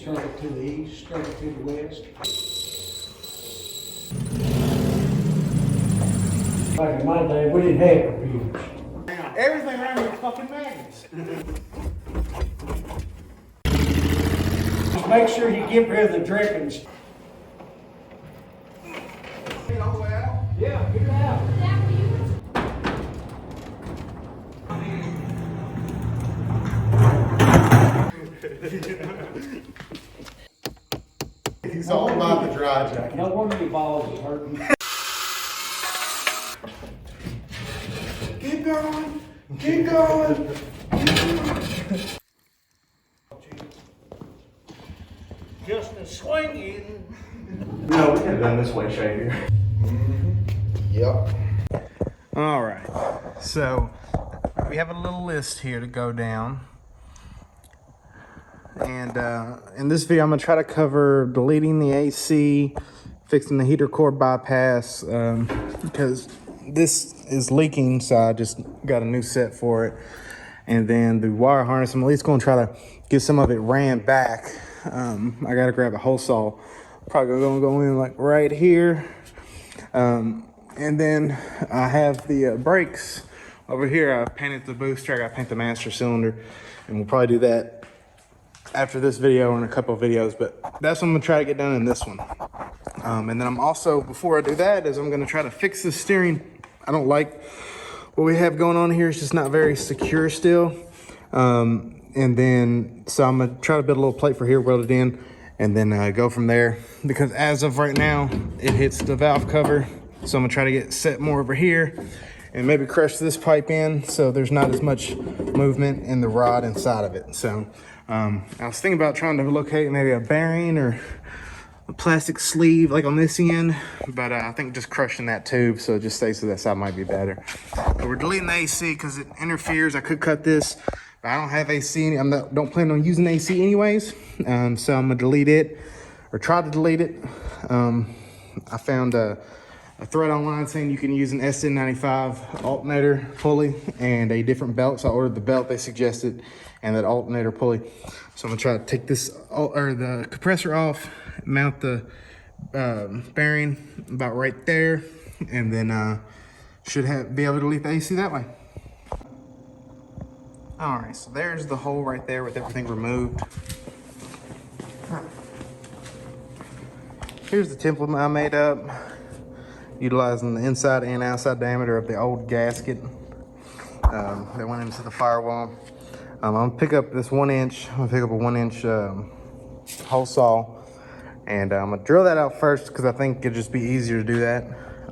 Start it to the east, start it to the west. Back in my day, we didn't have computers. Everything around here is fucking magnets. Just make sure you get rid of the drippings. Yeah, get it out. He's all about the dry jacket. No wonder your balls is hurting. Keep going. Keep going. Just a swinging. No, we could have done this way, Shady. Yep. All right, so we have a little list here to go down. And in this video, I'm gonna try to cover deleting the AC, fixing the heater core bypass, because this is leaking, so I just got a new set for it. And then the wire harness, I'm at least gonna try to get some of it ran back. I gotta grab a hole saw, probably gonna go in like right here. And then I have the brakes over here. I painted the booster, I gotta paint the master cylinder, and we'll probably do that after this video and a couple of videos, but that's what I'm gonna try to get done in this one. And then I'm also, before I do that, is I'm gonna try to fix the steering. I don't like what we have going on here. It's just not very secure still. And then, so I'm gonna try to build a little plate for here, weld it in, and then go from there. Because as of right now, it hits the valve cover. So I'm gonna try to get set more over here and maybe crush this pipe in so there's not as much movement in the rod inside of it. So I was thinking about trying to locate maybe a bearing or a plastic sleeve like on this end, but I think just crushing that tube so it just stays to that side might be better. But we're deleting the AC because it interferes. I could cut this, but I don't have AC. Don't plan on using AC anyways. So I'm gonna delete it, or try to delete it. I found a thread online saying you can use an SN95 alternator pulley and a different belt. So I ordered the belt they suggested and that alternator pulley. So I'm gonna try to take this, or the compressor off, mount the bearing about right there, and then should be able to delete the AC that way. All right, so there's the hole right there with everything removed. Here's the template I made up, utilizing the inside and outside diameter of the old gasket that went into the firewall. I'm gonna pick up this 1 inch. I'm gonna pick up a 1 inch hole saw, and I'm gonna drill that out first because I think it'd just be easier to do that.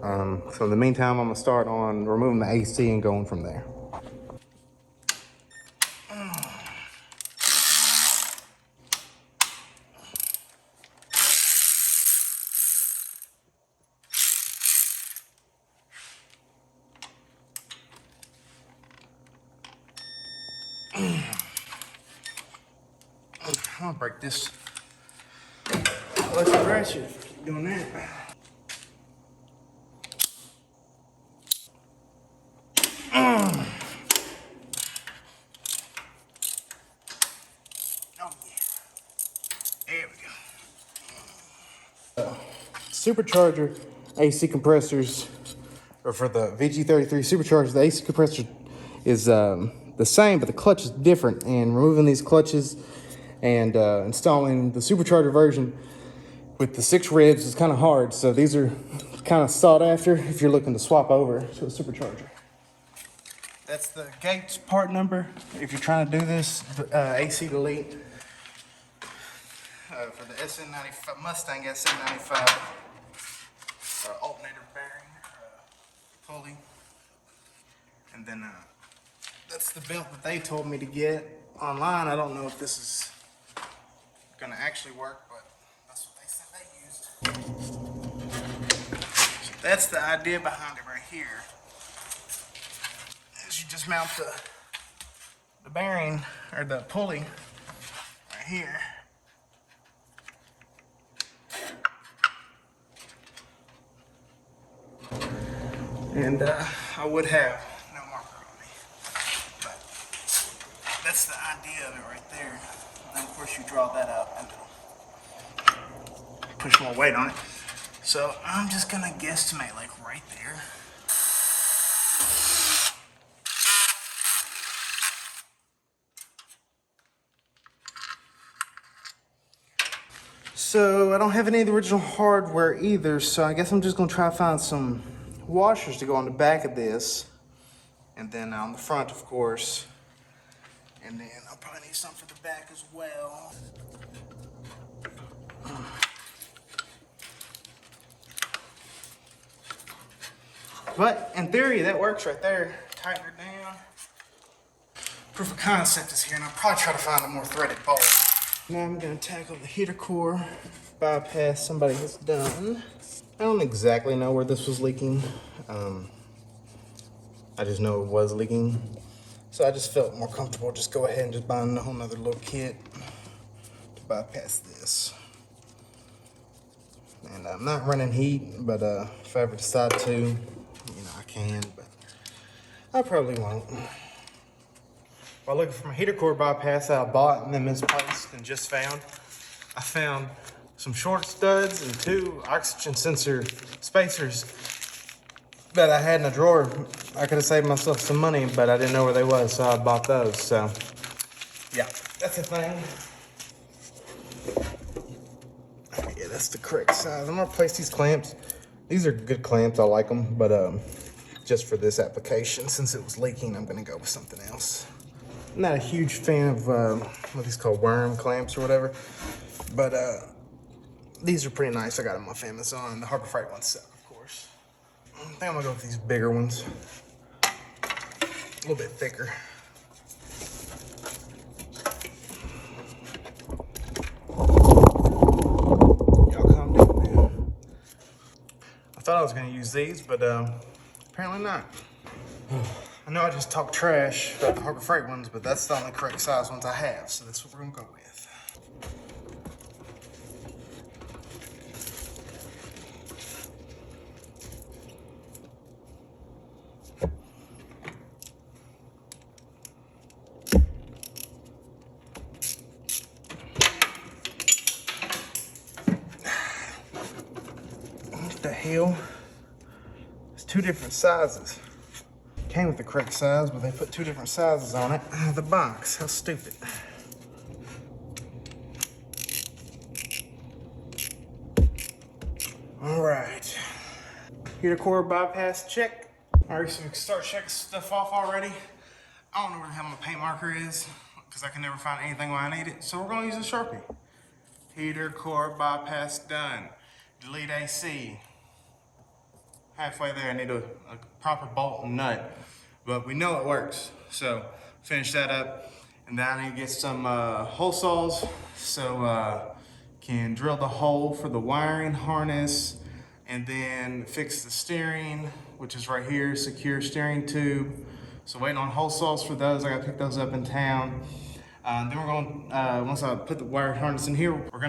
So in the meantime, I'm gonna start on removing the AC and going from there. I'm gonna break this. Let's scratch it. Keep doing that. Oh yeah. There we go. Supercharger AC compressors, or for the VG33 supercharger, the AC compressor is the same, but the clutch is different. And removing these clutches and installing the supercharger version with the 6 ribs is kind of hard. So these are kind of sought after if you're looking to swap over to a supercharger. That's the gates part number if you're trying to do this AC delete for the SN95 Mustang SN95 alternator bearing pulley. And then that's the belt that they told me to get online. I don't know if this is gonna actually work, but that's what they said they used. So that's the idea behind it right here. Is you just mount the bearing, or the pulley right here. And I would have no marker on me, but that's the idea of it right there. And then of course you draw that out, and push more weight on it. So I'm just gonna guesstimate like right there. So I don't have any of the original hardware either, so I guess I'm just gonna try to find some washers to go on the back of this. And then on the front, of course. And then I'll probably need some for the back as well. But in theory, that works right there. Tighten her down. Proof of concept is here, and I'll probably try to find a more threaded bolt. Now I'm gonna tackle the heater core bypass somebody has done. I don't exactly know where this was leaking. I just know it was leaking. So I just felt more comfortable just go ahead and just buy a whole nother little kit to bypass this. And I'm not running heat, but if I ever decide to, you know, I can, but I probably won't. While looking for my heater core bypass that I bought and then misplaced and just found, I found some short studs and 2 oxygen sensor spacers that I had in a drawer. I could have saved myself some money, but I didn't know where they was, so I bought those. So, yeah, that's the thing. Yeah, that's the correct size. I'm gonna replace these clamps. These are good clamps, I like them, but just for this application, since it was leaking, I'm gonna go with something else. I'm not a huge fan of what these called worm clamps or whatever, but these are pretty nice. I got them off Amazon. The Harbor Freight ones sell, of course. I think I'm gonna go with these bigger ones. A little bit thicker. Y'all calm down, man. I thought I was gonna use these, but apparently not. I know I just talked trash about the Harbor Freight ones, but that's the only correct size ones I have, so that's what we're gonna go with. What the hell? It's 2 different sizes. Came with the correct size, but they put 2 different sizes on it out of the box. How stupid. All right. Heater core bypass check. All right, so we can start checking stuff off already. I don't know where the hell my paint marker is because I can never find anything when I need it. So we're gonna use a Sharpie. Heater core bypass done. Delete AC. Halfway there, I need a proper bolt and nut, but we know it works. So finish that up, and then I need to get some hole saws so can drill the hole for the wiring harness, and then fix the steering, which is right here, secure steering tube. So waiting on hole saws for those. I gotta pick those up in town. Then we're going, once I put the wire harness in here, we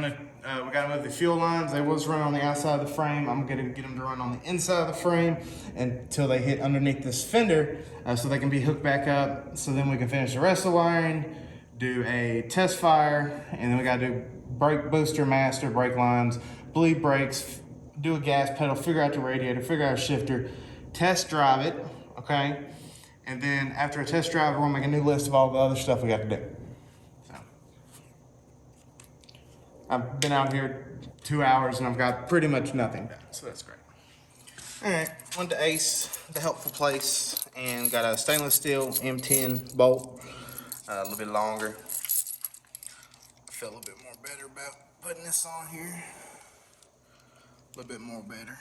gotta move the fuel lines. They was running on the outside of the frame. I'm gonna get them to run on the inside of the frame until they hit underneath this fender so they can be hooked back up. So then we can finish the rest of the wiring, do a test fire, and then we gotta do brake booster, master, brake lines, bleed brakes, do a gas pedal, figure out the radiator, figure out a shifter, test drive it, okay? And then after a test drive, we're gonna make a new list of all the other stuff we got to do. I've been out here 2 hours and I've got pretty much nothing done, so that's great. All right, went to Ace, the helpful place, and got a stainless steel M10 bolt, a little bit longer. I feel a little bit more better about putting this on here. A little bit more better.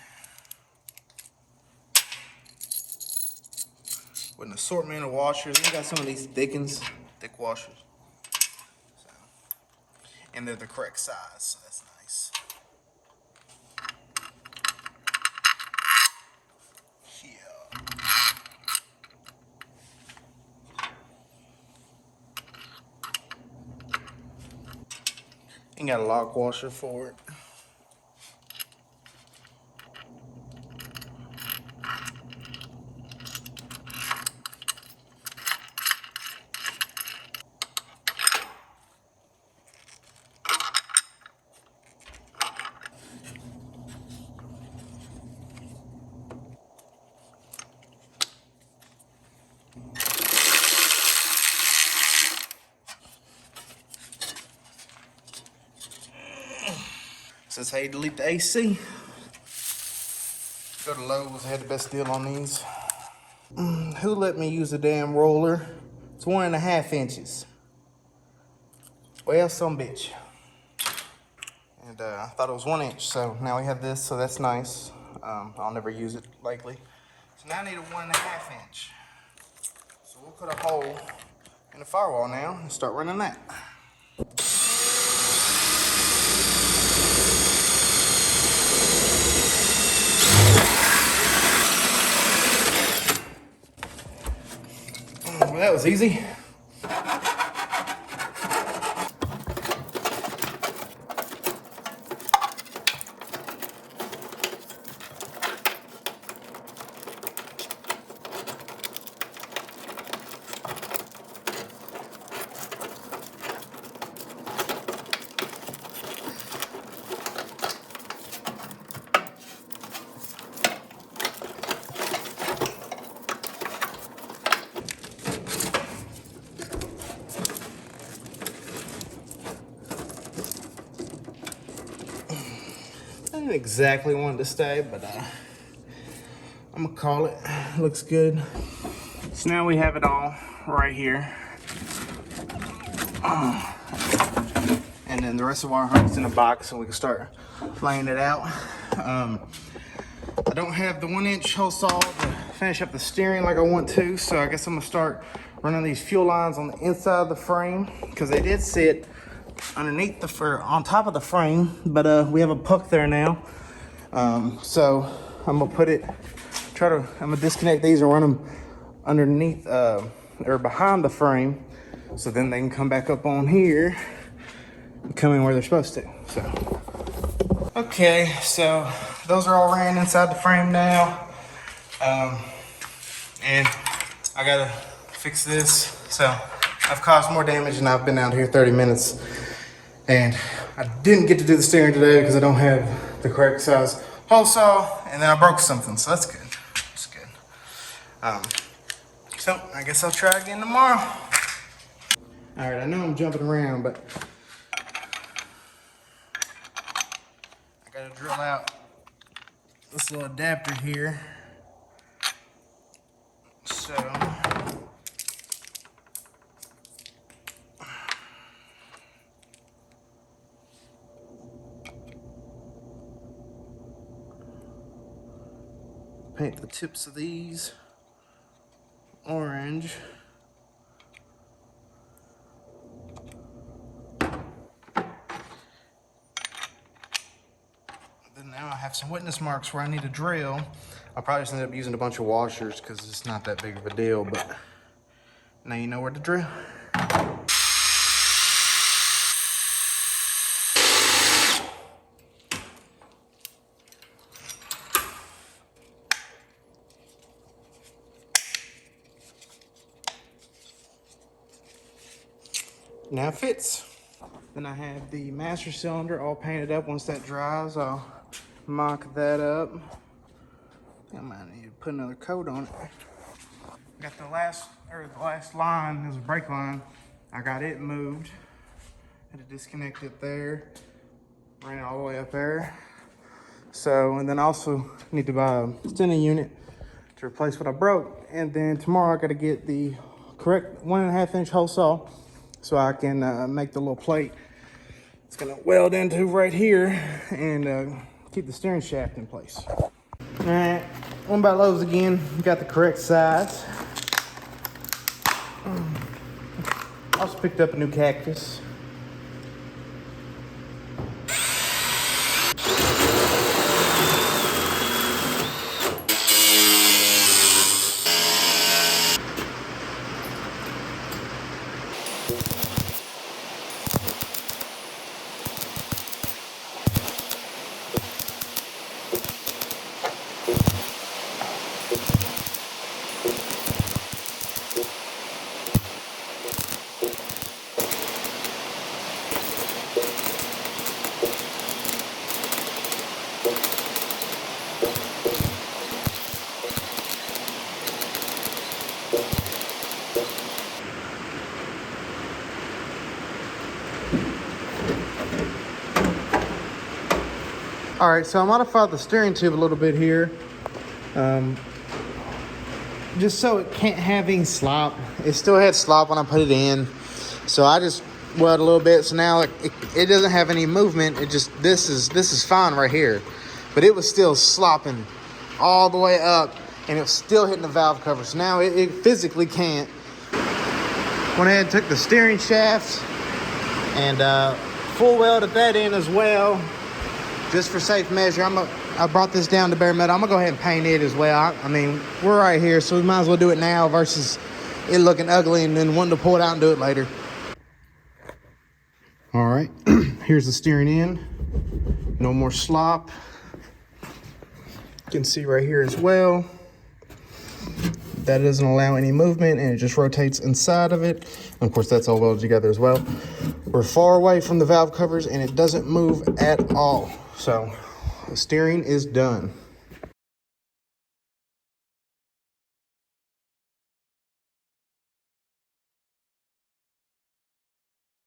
With an assortment of washers, we got some of these thick washers. And they're the correct size, so that's nice. Yeah. And got a lock washer for it. This is how you delete the AC. Go to Lowe's, I had the best deal on these. Who let me use a damn roller? It's 1.5 inches. Well, some bitch. And I thought it was 1 inch, so now we have this, so that's nice. I'll never use it likely. So now I need a 1.5 inch. So we'll put a hole in the firewall now and start running that. Well, that was easy. I didn't exactly want it to stay, but I'm gonna call it. Looks good. So now we have it all right here. And then the rest of our harness in a box so we can start laying it out. I don't have the 1 inch hole saw to finish up the steering like I want to, so I guess I'm gonna start running these fuel lines on the inside of the frame because they did sit underneath on top of the frame, but we have a puck there now. So I'm gonna I'm gonna disconnect these and run them underneath or behind the frame, so then they can come back up on here and come in where they're supposed to. So okay, so those are all ran inside the frame now, and I gotta fix this. So I've caused more damage and I've been out here 30 minutes. And I didn't get to do the steering today because I don't have the correct size hole saw, and then I broke something, so that's good. That's good. So I guess I'll try again tomorrow. All right, I know I'm jumping around, but I gotta drill out this little adapter here. So paint the tips of these orange. Then now I have some witness marks where I need to drill. I'll probably just end up using a bunch of washers because it's not that big of a deal, but now you know where to drill. Now it fits. Then I have the master cylinder all painted up. Once that dries, I'll mock that up. I might need to put another coat on it. Got the last line, there's a brake line. I got it moved. Had to disconnect it there. Ran it all the way up there. So, and then also need to buy a extending unit to replace what I broke. And then tomorrow I gotta get the correct 1.5 inch hole saw so I can make the little plate it's gonna weld into right here and keep the steering shaft in place. All right, one by Lowe's again. Got the correct size. Also picked up a new cactus. All right, so I modified the steering tube a little bit here. Just so it can't have any slop. It still had slop when I put it in. So I just welded a little bit. So now it doesn't have any movement. It just, this is fine right here. But it was still slopping all the way up and it was still hitting the valve cover. So now it physically can't. Went ahead and took the steering shaft and full welded that in as well. Just for safe measure, I brought this down to bare metal. I'm gonna go ahead and paint it as well. I mean, we're right here, so we might as well do it now versus it looking ugly and then wanting to pull it out and do it later. All right, here's the steering in. No more slop. You can see right here as well. That doesn't allow any movement and it just rotates inside of it. And of course, that's all welded together as well. We're far away from the valve covers and it doesn't move at all. So the steering is done.